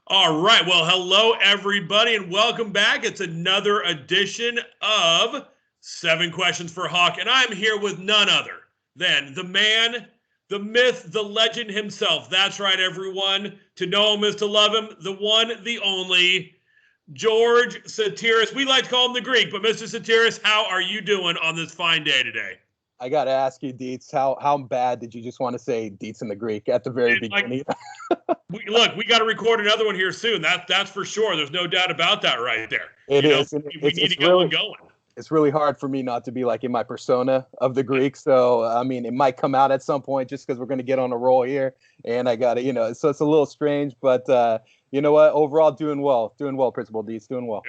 All right. Well, hello, everybody, and welcome back. It's another edition of Seven Questions for Hawk, and I'm here with none other than the man, the myth, the legend himself. That's right, everyone. To know him is to love him. The one, the only, George Sotiras. We like to call him the Greek, but Mr. Sotiras, how are you doing on this fine day today? I got to ask you, Deets, how bad did you just want to say Deets in the Greek at the very beginning? Look, we got to record another one here soon. That's for sure. There's no doubt about that right there. It is. We need to get one going. It's really hard for me not to be like in my persona of the Greek. So, I mean, it might come out at some point just because we're going to get on a roll here. And I got to, so it's a little strange. But you know what? Overall, doing well, Principal Deeths, doing well.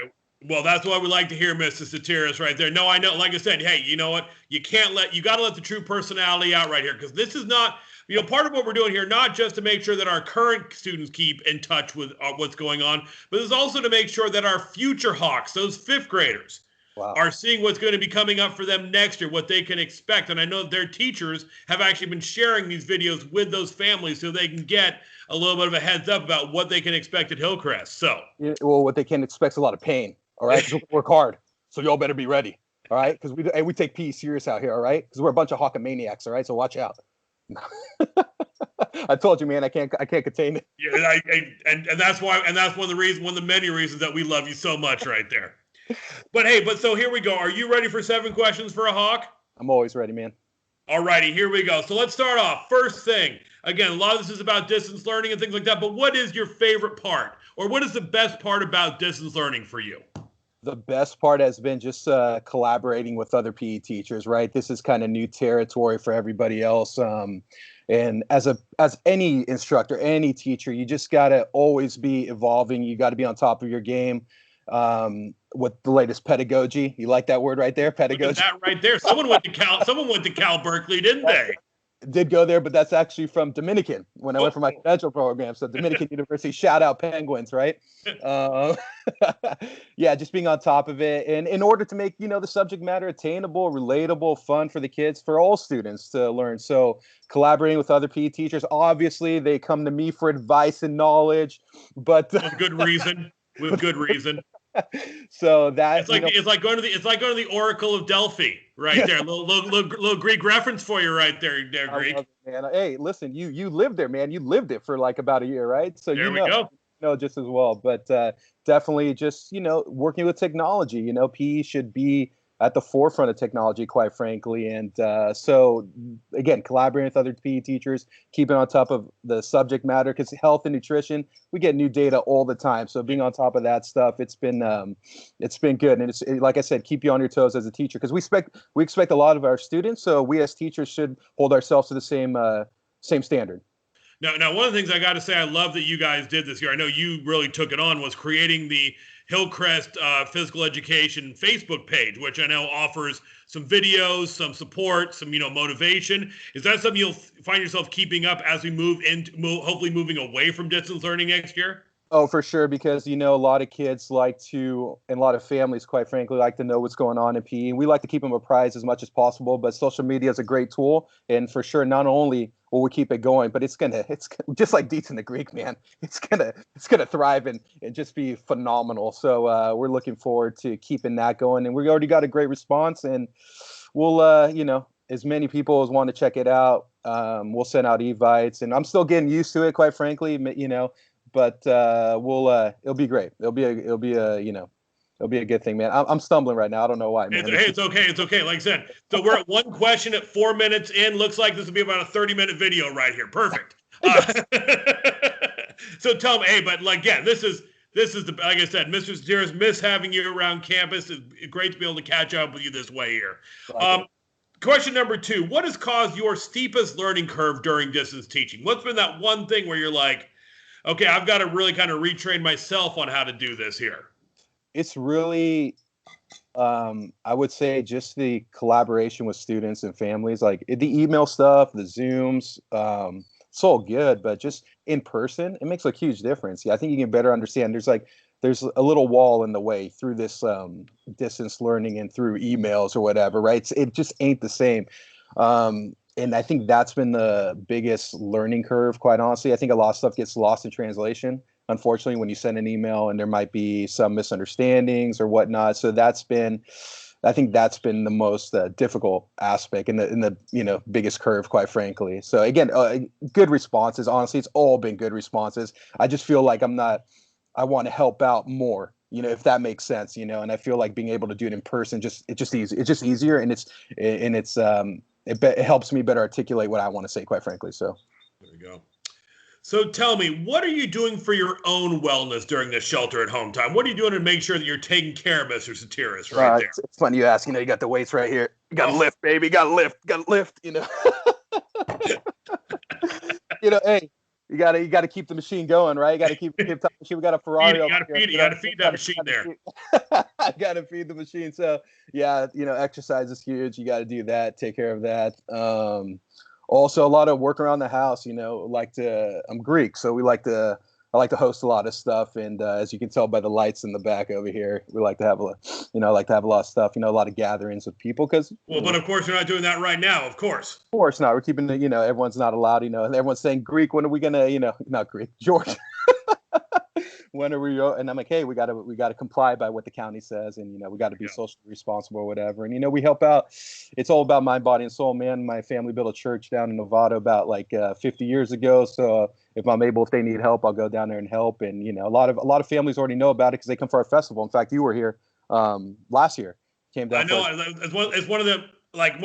Well, that's what we like to hear, Mr. Sotiras, right there. No, I know. Like I said, hey, you know what? You got to let the true personality out right here, because this is not, part of what we're doing here, not just to make sure that our current students keep in touch with what's going on, but it's also to make sure that our future Hawks, those fifth graders, are seeing what's going to be coming up for them next year, what they can expect. And I know their teachers have actually been sharing these videos with those families so they can get a little bit of a heads up about what they can expect at Hillcrest. So, well, what they can expect is a lot of pain. All right, because we work hard, so y'all better be ready. All right, because we take PE serious out here. All right, because we're a bunch of Hawkamaniacs. All right, so watch out. I told you, man, I can't contain it. Yeah, and that's why, and that's one of the many reasons that we love you so much, right there. But hey, so here we go. Are you ready for 7 questions for a Hawk? I'm always ready, man. All righty, here we go. So let's start off. First thing, again, a lot of this is about distance learning and things like that. But what is your favorite part, or what is the best part about distance learning for you? The best part has been just collaborating with other PE teachers, right? This is kind of new territory for everybody else. And as any instructor, any teacher, you just got to always be evolving. You got to be on top of your game with the latest pedagogy. You like that word right there, pedagogy? Look at that right there. Someone went to Cal Berkeley, didn't they? Did go there, but that's actually from Dominican when I went for my credential program. So Dominican University, shout out Penguins, right? Yeah, just being on top of it. And in order to make, the subject matter attainable, relatable, fun for the kids, for all students to learn. So collaborating with other PE teachers, obviously they come to me for advice and knowledge, but with good reason. With good reason. So that it's like going to the Oracle of Delphi, right there. little Greek reference for you, right there, Greek. Man. Hey, listen, you lived there, man. You lived it for like about a year, right? So there we go. You know just as well. But definitely, just working with technology. PE should be at the forefront of technology, quite frankly. And so, again, collaborating with other PE teachers, keeping on top of the subject matter, because health and nutrition, we get new data all the time. So being on top of that stuff, it's been good. And it's like I said, keep you on your toes as a teacher, because we expect a lot of our students. So we as teachers should hold ourselves to the same standard. Now, one of the things I got to say, I love that you guys did this year. I know you really took it on, was creating the Hillcrest Physical Education Facebook page, which I know offers some videos, some support, some motivation. Is that something you'll find yourself keeping up as we hopefully moving away from distance learning next year? Oh, for sure, because a lot of kids and a lot of families, quite frankly, like to know what's going on in PE. We like to keep them apprised as much as possible, but social media is a great tool, and for sure, not only will we keep it going, but it's just like Deets in the Greek, man. It's gonna thrive and just be phenomenal. So we're looking forward to keeping that going, and we already got a great response, and we'll as many people as want to check it out, we'll send out evites, and I'm still getting used to it, quite frankly, But it'll be great. It'll be a good thing, man. I'm stumbling right now. I don't know why, man. It's okay. Like I said, so we're at one question at 4 minutes in. Looks like this will be about a 30-minute video right here. Perfect. So tell me, hey, but again, this is the, like I said, Mr. Sotiras, miss having you around campus. It's great to be able to catch up with you this way here. Question number 2: what has caused your steepest learning curve during distance teaching? What's been that one thing where you're like, okay, I've got to really kind of retrain myself on how to do this here? It's really, I would say, just the collaboration with students and families, like the email stuff, the Zooms. It's all good, but just in person, it makes a huge difference. Yeah, I think you can better understand. There's a little wall in the way through this distance learning and through emails or whatever, right? It just ain't the same. And I think that's been the biggest learning curve, quite honestly. I think a lot of stuff gets lost in translation. unfortunately, when you send an email, and there might be some misunderstandings or whatnot. So I think that's been the most difficult aspect and the biggest curve, quite frankly. So again, good responses. Honestly, it's all been good responses. I just feel like I want to help out more, if that makes sense, and I feel like being able to do it in person, it's just easier, and it helps me better articulate what I want to say, quite frankly. So there we go. So tell me, what are you doing for your own wellness during this shelter at home time? What are you doing to make sure that you're taking care of Mr. Sotiras right there? It's funny you ask. You got the weights right here. You got to lift, baby. Got to lift. Hey, you gotta keep the machine going, right? You gotta keep the machine. We got a Ferrari. You gotta feed that machine there. I gotta feed the machine. So yeah, exercise is huge. You gotta do that. Take care of that. Also, a lot of work around the house. I'm Greek, so I like to host a lot of stuff, and as you can tell by the lights in the back over here, we like to have a lot of stuff. A lot of gatherings with people because. Well, but of course you're not doing that right now. Of course. Of course not. We're keeping everyone's not allowed. And everyone's saying Greek. When are we gonna? Not Greek, George. When are we? And I'm like, hey, we gotta comply by what the county says, and we got to be socially responsible or whatever. And we help out. It's all about mind, body, and soul, man. My family built a church down in Nevada about 50 years ago. So if they need help, I'll go down there and help. And a lot of families already know about it because they come for our festival. In fact, you were here last year. Came down. I know. It's one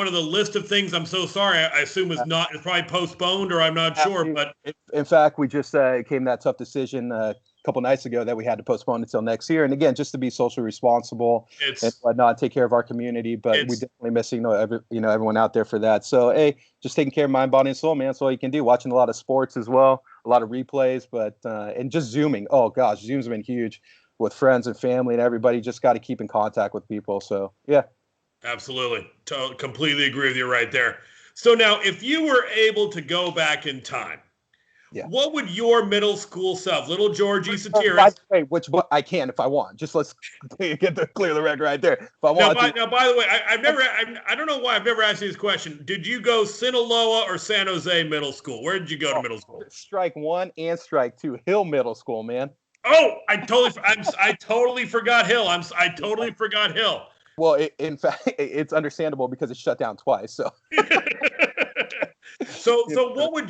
of the list of things. I'm so sorry. I assume it's probably postponed, or I'm not sure. But in fact, we just came that tough decision a couple nights ago that we had to postpone until next year. And again, just to be socially responsible and whatnot, take care of our community. But we definitely missing everyone out there for that. So hey, just taking care of mind, body, and soul, man. That's all you can do. Watching a lot of sports as well, a lot of replays, but and just Zooming. Oh gosh, Zoom's been huge with friends and family and everybody. Just got to keep in contact with people. So yeah. Absolutely. Completely agree with you right there. So now, if you were able to go back in time, what would your middle school self, little Georgie Sotiras? I can if I want. Just let's clear the record right there. If I want now, by the way, I don't know why I've never asked you this question. Did you go Sinaloa or San Jose Middle School? Where did you go to middle school? Strike one and strike two. Hill Middle School, man. Oh, I totally forgot Hill. I totally forgot Hill. Well, in fact, it's understandable because it's shut down twice. So, what would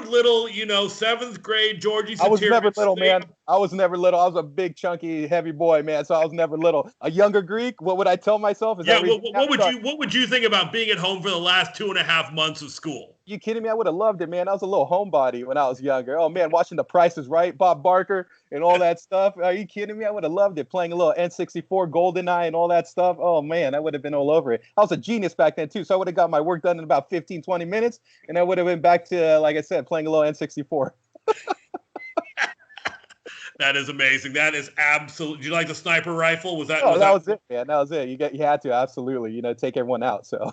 little, seventh grade Georgie Sotiras? I was never little, man. I was never little. I was a big, chunky, heavy boy, man. So I was never little. A younger Greek. What would I tell myself? What would you think about being at home for the last 2.5 months of school? You kidding me? I would have loved it, man. I was a little homebody when I was younger. Oh man, watching The Price is Right, Bob Barker, and all that stuff. Are you kidding me? I would have loved it. Playing a little N64 GoldenEye and all that stuff. Oh man, I would have been all over it. I was a genius back then too, so I would have got my work done in about 15, 20 minutes, and I would have been back to, like I said, playing a little N64. That is amazing. That is absolute. Did you like the sniper rifle? Was that? Oh, that was it, man. That was it. You had to absolutely, take everyone out. So.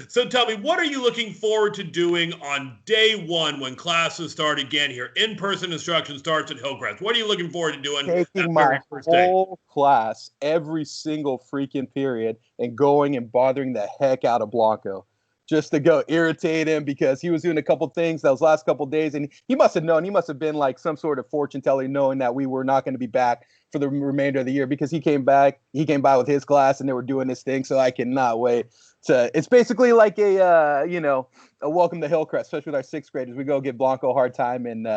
So tell me, what are you looking forward to doing on day one when classes start again here? In-person instruction starts at Hillcrest. What are you looking forward to doing? Taking my whole class, every single freaking period, and going and bothering the heck out of Blanco. Just to go irritate him because he was doing a couple things those last couple days, and he must have known. He must have been like some sort of fortune teller, knowing that we were not going to be back for the remainder of the year, because he came by with his class and they were doing this thing. So I cannot wait to. It's basically like a welcome to Hillcrest, especially with our sixth graders. We go give Blanco a hard time, and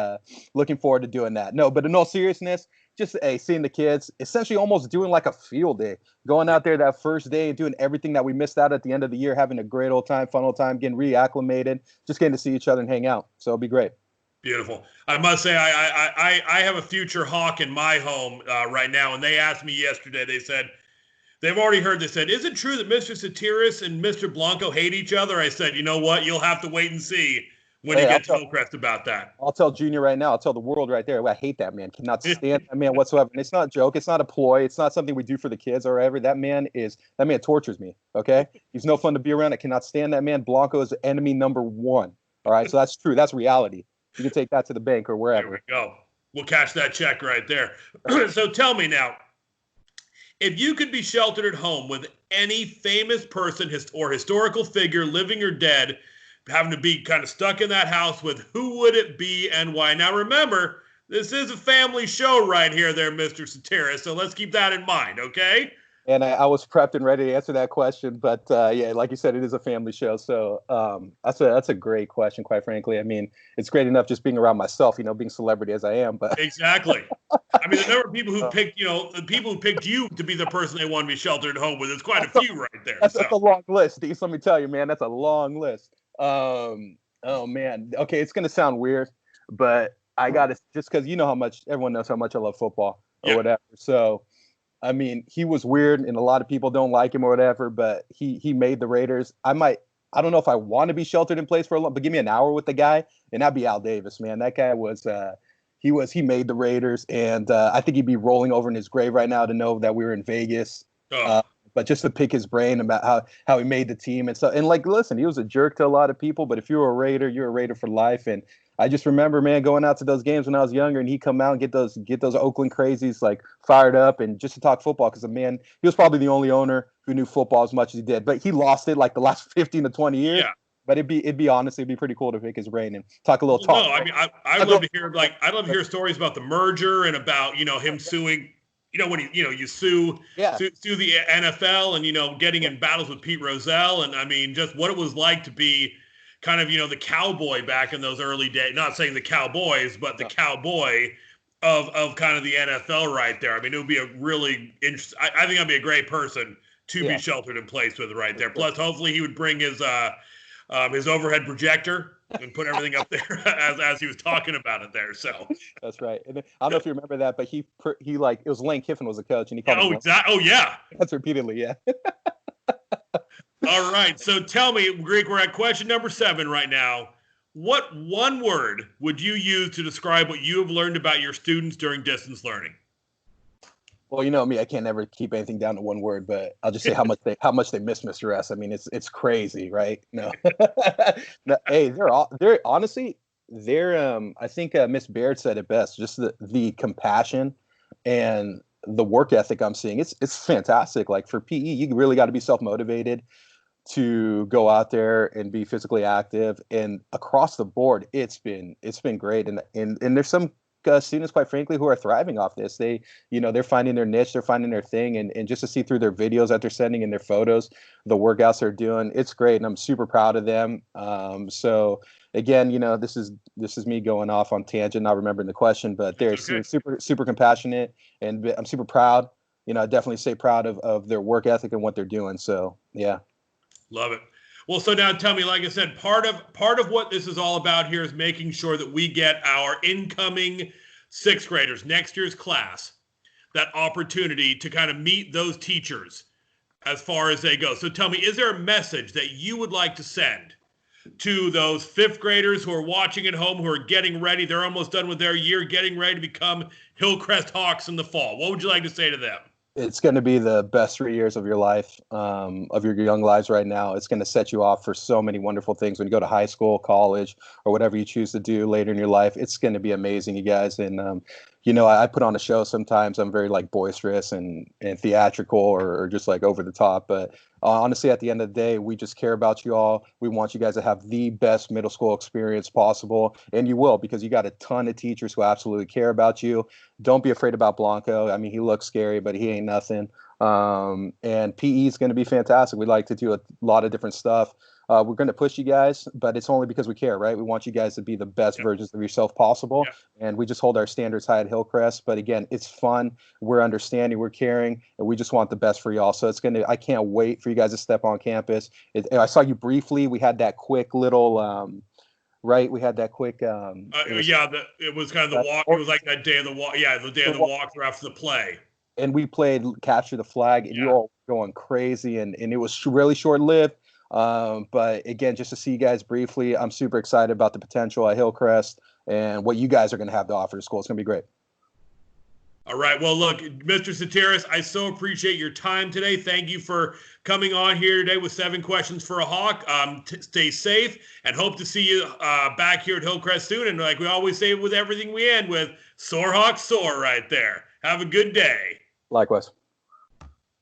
looking forward to doing that. No, but in all seriousness, just seeing the kids, essentially almost doing like a field day, going out there that first day and doing everything that we missed out at the end of the year, having a great old time, fun old time, getting reacclimated, just getting to see each other and hang out. So it'll be great. Beautiful. I must say, I have a future Hawk in my home right now, and they asked me yesterday, they said, they've already heard this, said, is it true that Mr. Sotiras and Mr. Blanco hate each other? I said, you know what? You'll have to wait and see when you get to Hillcrest about that. I'll tell Junior right now. I'll tell the world right there. I hate that man. Cannot stand that man whatsoever. And it's not a joke. It's not a ploy. It's not something we do for the kids or whatever. That man tortures me. Okay? He's no fun to be around. I cannot stand that man. Blanco is enemy number one. All right? So that's true. That's reality. You can take that to the bank or wherever. There we go. We'll cash that check right there. So tell me now, if you could be sheltered at home with any famous person or historical figure, living or dead, having to be kind of stuck in that house with who would it be and why. Now, remember, this is a family show right here, there, Mr. Sotiras, so let's keep that in mind, okay? And I was prepped and ready to answer that question, but yeah, like you said, it is a family show, so that's a great question. Quite frankly, I mean, it's great enough just being around myself, being celebrity as I am. But exactly, I mean, the number of people who picked, the people who picked you to be the person they want to be sheltered at home with, is quite a few right there. That's a long list, Deeths. Let me tell you, man, that's a long list. Oh man, okay, it's gonna sound weird, but I got to, just because everyone knows how much I love football or whatever. So. I mean, he was weird, and a lot of people don't like him or whatever, but he made the Raiders. I don't know if I want to be sheltered in place for a long, but give me an hour with the guy, and that'd be Al Davis, man. That guy was, he made the Raiders, and I think he'd be rolling over in his grave right now to know that we were in Vegas. But just to pick his brain about how he made the team and stuff. And listen, he was a jerk to a lot of people, but if you were a Raider, you're a Raider for life. And I just remember, man, going out to those games when I was younger, and he'd come out and get those Oakland crazies fired up and just to talk football, because he was probably the only owner who knew football as much as he did. But he lost it the last 15 to 20 years. Yeah. But it'd be pretty cool to pick his brain and talk a little talk. No, I mean, I'd love to hear stories about the merger and about him suing. When you sue the NFL and getting in battles with Pete Rozelle, and I mean just what it was like to be kind of the cowboy back in those early days. Not saying the Cowboys, but the cowboy of kind of the NFL right there. I mean, it would be a really interesting. I think I'd be a great person to be sheltered in place with right there. Plus, hopefully, he would bring his overhead projector and put everything up there as he was talking about it there. So that's right. And I don't know if you remember that, but he it was Lane Kiffin was the coach, and he called him. Exactly. Oh yeah. That's repeatedly, yeah. All right. So tell me, Greek, we're at question number 7 right now. What one word would you use to describe what you have learned about your students during distance learning? Well, you know me, I can't ever keep anything down to one word, but I'll just say how much they miss Mr. S. I mean, it's crazy, right? No, no, hey, they're honestly, I think Miss Baird said it best. Just the compassion and the work ethic I'm seeing. It's fantastic. Like for PE, you really got to be self-motivated to go out there and be physically active. And across the board, it's been great. And there's some students, quite frankly, who are thriving off this. They're finding their niche, they're finding their thing, and just to see through their videos that they're sending and their photos, the workouts they're doing, it's great, and I'm super proud of them. So again, this is me going off on tangent, not remembering the question, but they're super compassionate, and I'm super proud. I definitely say proud of their work ethic and what they're doing. So yeah, love it. Well, so now tell me, like I said, part of what this is all about here is making sure that we get our incoming 6th graders, next year's class, that opportunity to kind of meet those teachers as far as they go. So tell me, is there a message that you would like to send to those 5th graders who are watching at home, who are getting ready? They're almost done with their year, getting ready to become Hillcrest Hawks in the fall. What would you like to say to them? It's going to be the best 3 years of your life, of your young lives right now. It's going to set you off for so many wonderful things when you go to high school, college, or whatever you choose to do later in your life. It's going to be amazing, you guys. And, I put on a show sometimes. I'm very boisterous and theatrical or just over the top. But honestly, at the end of the day, we just care about you all. We want you guys to have the best middle school experience possible. And you will, because you got a ton of teachers who absolutely care about you. Don't be afraid about Blanco. I mean, he looks scary, but he ain't nothing. And PE is going to be fantastic. We like to do a lot of different stuff. We're going to push you guys, but it's only because we care, right? We want you guys to be the best versions of yourself possible. And we just hold our standards high at Hillcrest. But again, it's fun. We're understanding, we're caring, and we just want the best for y'all. So I can't wait for you guys to step on campus. I saw you briefly. We had that quick little, right? We had that quick. It was kind of the walk. It was like that day of the walk. Yeah, the day of the walkthrough after the play. And we played Capture the Flag, and you all were going crazy, and it was really short-lived. But again, just to see you guys briefly, I'm super excited about the potential at Hillcrest and what you guys are going to have to offer to school. It's going to be great. All right. Well, look, Mr. Sotiras, I so appreciate your time today. Thank you for coming on here today with 7 questions for a Hawk. Stay safe, and hope to see you back here at Hillcrest soon. And like we always say with everything we end with, soar Hawk, soar right there. Have a good day. Likewise.